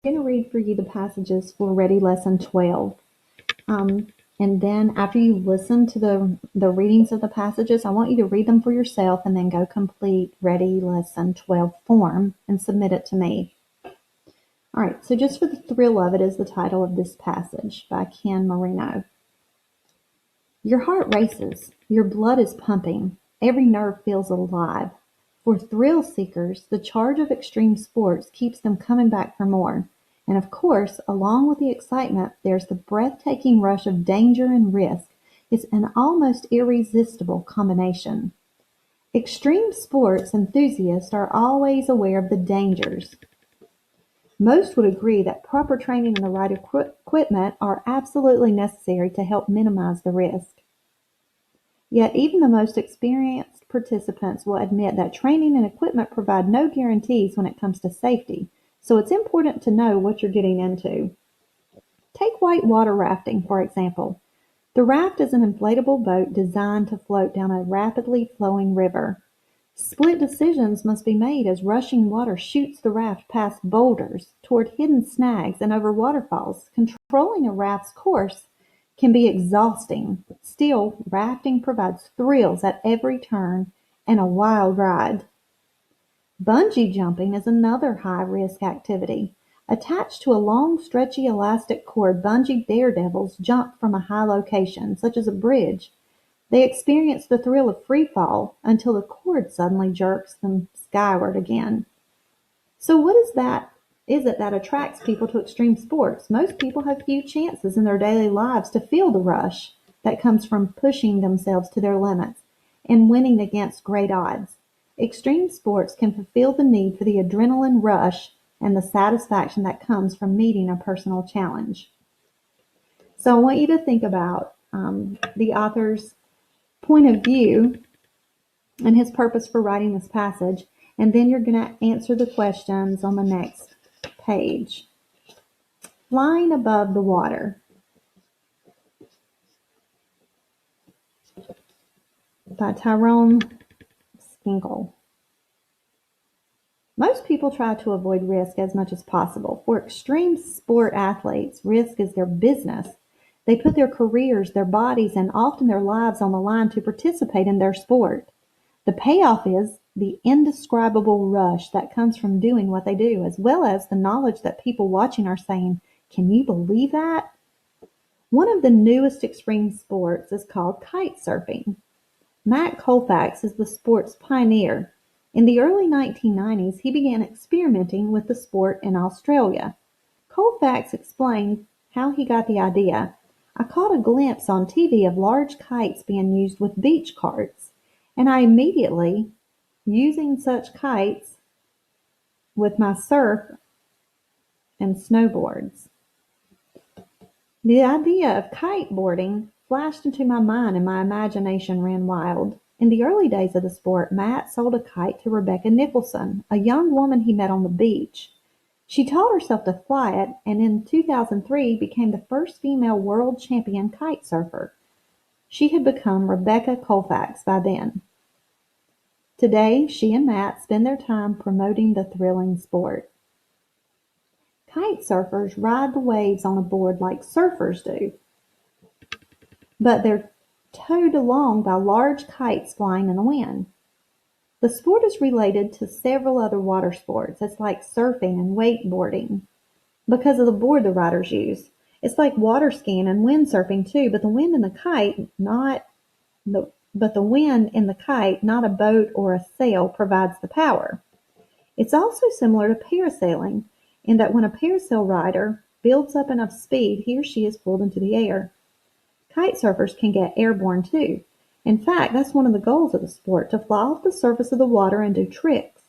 I'm going to read for you the passages for Ready Lesson 12. And then after you listen to the readings of the passages, I want you to read them for yourself and then go complete Ready Lesson 12 form and submit it to me. All right, so Just for the Thrill of It is the title of this passage by Ken Marino. Your heart races, your blood is pumping, every nerve feels alive. For thrill seekers, the charge of extreme sports keeps them coming back for more. And of course, along with the excitement, there's the breathtaking rush of danger and risk. It's an almost irresistible combination. Extreme sports enthusiasts are always aware of the dangers. Most would agree that proper training and the right equipment are absolutely necessary to help minimize the risk. Yet even the most experienced participants will admit that training and equipment provide no guarantees when it comes to safety, so it's important to know what you're getting into. Take whitewater rafting, for example. The raft is an inflatable boat designed to float down a rapidly flowing river. Split decisions must be made as rushing water shoots the raft past boulders, toward hidden snags, and over waterfalls. Controlling a raft's course can be exhausting. Still, rafting provides thrills at every turn and a wild ride. Bungee jumping is another high-risk activity. Attached to a long, stretchy elastic cord, bungee daredevils jump from a high location, such as a bridge. They experience the thrill of free fall until the cord suddenly jerks them skyward again. So what is it that attracts people to extreme sports? Most people have few chances in their daily lives to feel the rush that comes from pushing themselves to their limits and winning against great odds. Extreme sports can fulfill the need for the adrenaline rush and the satisfaction that comes from meeting a personal challenge. So I want you to think about the author's point of view and his purpose for writing this passage, and then you're going to answer the questions on the next page. Flying Above the Water by Tyrone Skinkle. Most people try to avoid risk as much as possible. For extreme sport athletes, risk is their business. They put their careers, their bodies, and often their lives on the line to participate in their sport. The payoff is the indescribable rush that comes from doing what they do, as well as the knowledge that people watching are saying, "Can you believe that?" One of the newest extreme sports is called kite surfing. Matt Colfax is the sport's pioneer. In the early 1990s, he began experimenting with the sport in Australia. Colfax explained how he got the idea. "I caught a glimpse on TV of large kites being used with beach carts, and I immediately, using such kites with my surf and snowboards. The idea of kiteboarding flashed into my mind and my imagination ran wild." In the early days of the sport, Matt sold a kite to Rebecca Nicholson, a young woman he met on the beach. She taught herself to fly it and in 2003 became the first female world champion kite surfer. She had become Rebecca Colfax by then. Today, she and Matt spend their time promoting the thrilling sport. Kite surfers ride the waves on a board like surfers do, but they're towed along by large kites flying in the wind. The sport is related to several other water sports. It's like surfing and wakeboarding because of the board the riders use. It's like water skiing and windsurfing too, but the wind in the kite, not a boat or a sail, provides the power. It's also similar to parasailing in that when a parasail rider builds up enough speed, he or she is pulled into the air. Kite surfers can get airborne too. In fact, that's one of the goals of the sport, to fly off the surface of the water and do tricks.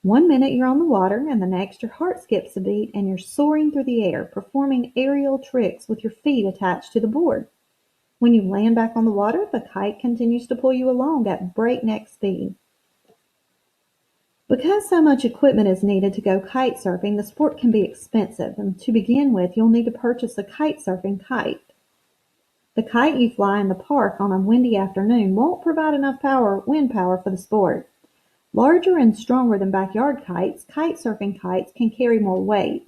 One minute you're on the water, and the next your heart skips a beat and you're soaring through the air, performing aerial tricks with your feet attached to the board. When you land back on the water, the kite continues to pull you along at breakneck speed. Because so much equipment is needed to go kite surfing, the sport can be expensive, and to begin with, you'll need to purchase a kite surfing kite. The kite you fly in the park on a windy afternoon won't provide enough wind power for the sport. Larger and stronger than backyard kites, kite surfing kites can carry more weight.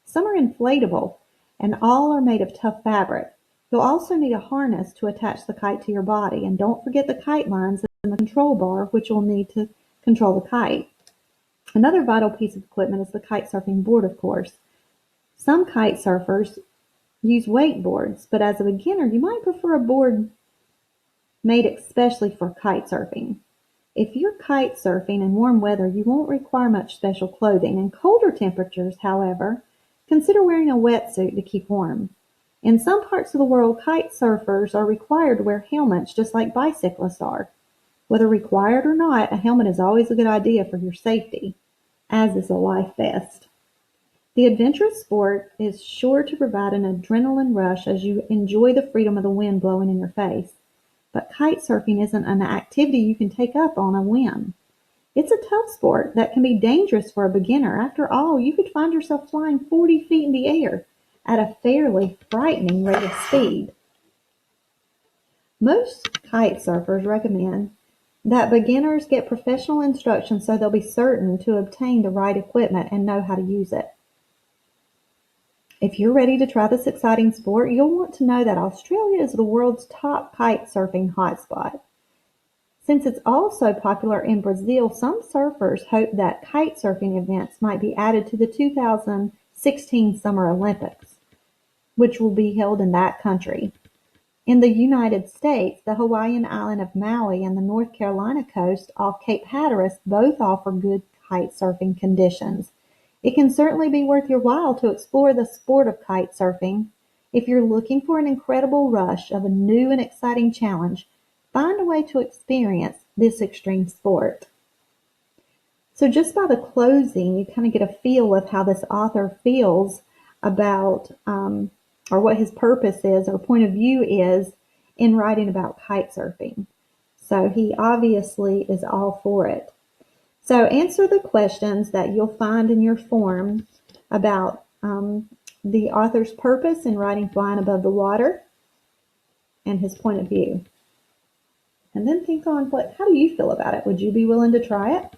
Some are inflatable, and all are made of tough fabric. You'll also need a harness to attach the kite to your body, and don't forget the kite lines and the control bar, which you'll need to control the kite. Another vital piece of equipment is the kite surfing board, of course. Some kite surfers use wakeboards, but as a beginner, you might prefer a board made especially for kite surfing. If you're kite surfing in warm weather, you won't require much special clothing. In colder temperatures, however, consider wearing a wetsuit to keep warm. In some parts of the world, kite surfers are required to wear helmets just like bicyclists are. Whether required or not, a helmet is always a good idea for your safety, as is a life vest. The adventurous sport is sure to provide an adrenaline rush as you enjoy the freedom of the wind blowing in your face. But kite surfing isn't an activity you can take up on a whim. It's a tough sport that can be dangerous for a beginner. After all, you could find yourself flying 40 feet in the air at a fairly frightening rate of speed. Most kite surfers recommend that beginners get professional instruction so they'll be certain to obtain the right equipment and know how to use it. If you're ready to try this exciting sport, you'll want to know that Australia is the world's top kite surfing hotspot. Since it's also popular in Brazil, some surfers hope that kite surfing events might be added to the 2016 Summer Olympics, which will be held in that country. In the United States, the Hawaiian island of Maui and the North Carolina coast off Cape Hatteras both offer good kite surfing conditions. It can certainly be worth your while to explore the sport of kite surfing. If you're looking for an incredible rush of a new and exciting challenge, find a way to experience this extreme sport. So just by the closing, you kind of get a feel of how this author feels about, or what his purpose is or point of view is in writing about kite surfing. So he obviously is all for it. So answer the questions that you'll find in your form about the author's purpose in writing Flying Above the Water and his point of view. And then think on how do you feel about it? Would you be willing to try it?